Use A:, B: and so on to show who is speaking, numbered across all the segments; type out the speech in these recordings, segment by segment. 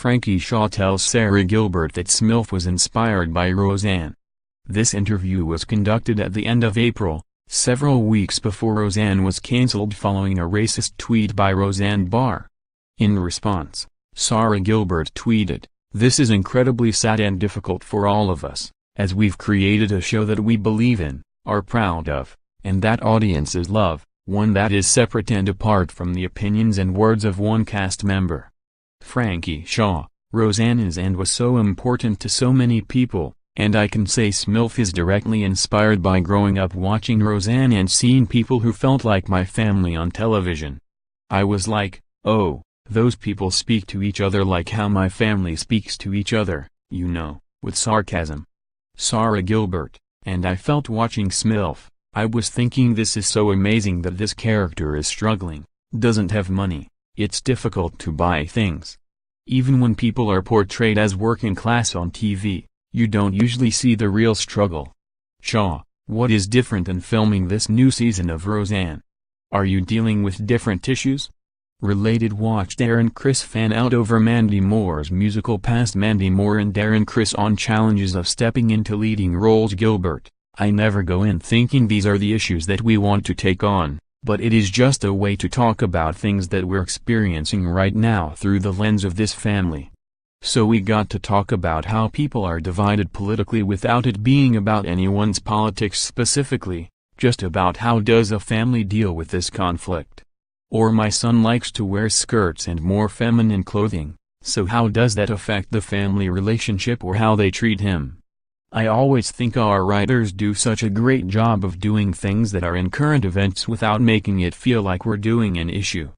A: Frankie Shaw tells Sara Gilbert that SMILF was inspired by Roseanne. This interview was conducted at the end of April, several weeks before Roseanne was cancelled following a racist tweet by Roseanne Barr. In response, Sara Gilbert tweeted, "This is incredibly sad and difficult for all of us, as we've created a show that we believe in, are proud of, and that audiences love, one that is separate and apart from the opinions and words of one cast member." Frankie Shaw, Roseanne is and was so important to so many people, and I can say SMILF is directly inspired by growing up watching Roseanne and seeing people who felt like my family on television. I was like, oh, those people speak to each other like how my family speaks to each other, you know, with sarcasm. Sara Gilbert, and I felt watching SMILF, I was thinking this is so amazing that this character is struggling, doesn't have money, it's difficult to buy things. Even when people are portrayed as working class on TV, you don't usually see the real struggle. Shaw, what is different in filming this new season of Roseanne? Are you dealing with different issues? Related watched Darren Criss fan out over Mandy Moore's musical past. Mandy Moore and Darren Criss on challenges of stepping into leading roles. Gilbert, I never go in thinking these are the issues that we want to take on, but it is just a way to talk about things that we're experiencing right now through the lens of this family. So we got to talk about how people are divided politically without it being about anyone's politics specifically, just about how does a family deal with this conflict. Or my son likes to wear skirts and more feminine clothing, so how does that affect the family relationship or how they treat him? I always think our writers do such a great job of doing things that are in current events without making it feel like we're doing an issue.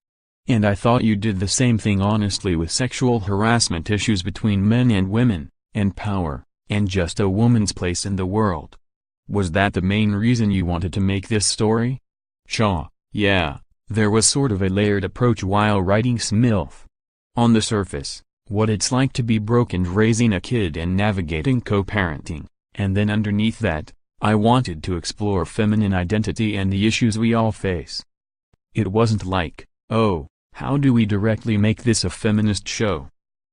A: And I thought you did the same thing honestly with sexual harassment issues between men and women, and power, and just a woman's place in the world. Was that the main reason you wanted to make this story? Shaw, yeah, there was sort of a layered approach while writing SMILF. On the surface, what it's like to be broke and raising a kid and navigating co-parenting, and then underneath that, I wanted to explore feminine identity and the issues we all face. It wasn't like, oh, how do we directly make this a feminist show?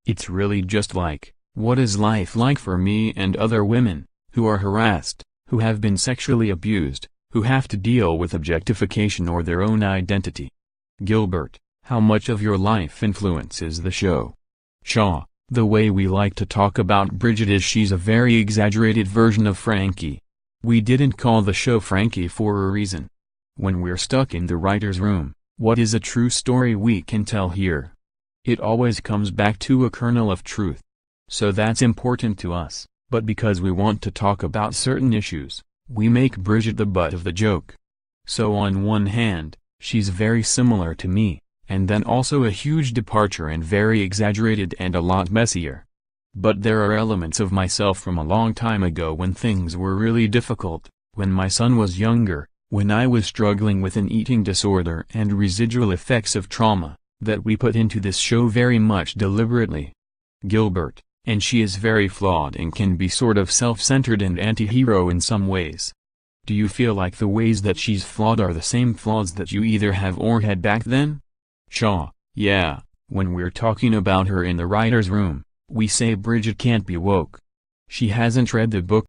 A: It's really just like, what is life like for me and other women, who are harassed, who have been sexually abused, who have to deal with objectification or their own identity. Gilbert, how much of your life influences the show? Shaw, the way we like to talk about Bridget is she's a very exaggerated version of Frankie. We didn't call the show Frankie for a reason. When we're stuck in the writer's room, what is a true story we can tell here? It always comes back to a kernel of truth. So that's important to us, but because we want to talk about certain issues, we make Bridget the butt of the joke. So on one hand, she's very similar to me, and then also a huge departure and very exaggerated and a lot messier. But there are elements of myself from a long time ago when things were really difficult, when my son was younger, when I was struggling with an eating disorder and residual effects of trauma, that we put into this show very much deliberately. Gilbert, and she is very flawed and can be sort of self-centered and anti-hero in some ways. Do you feel like the ways that she's flawed are the same flaws that you either have or had back then? Shaw, yeah, when we're talking about her in the writer's room, we say Bridget can't be woke. She hasn't read the book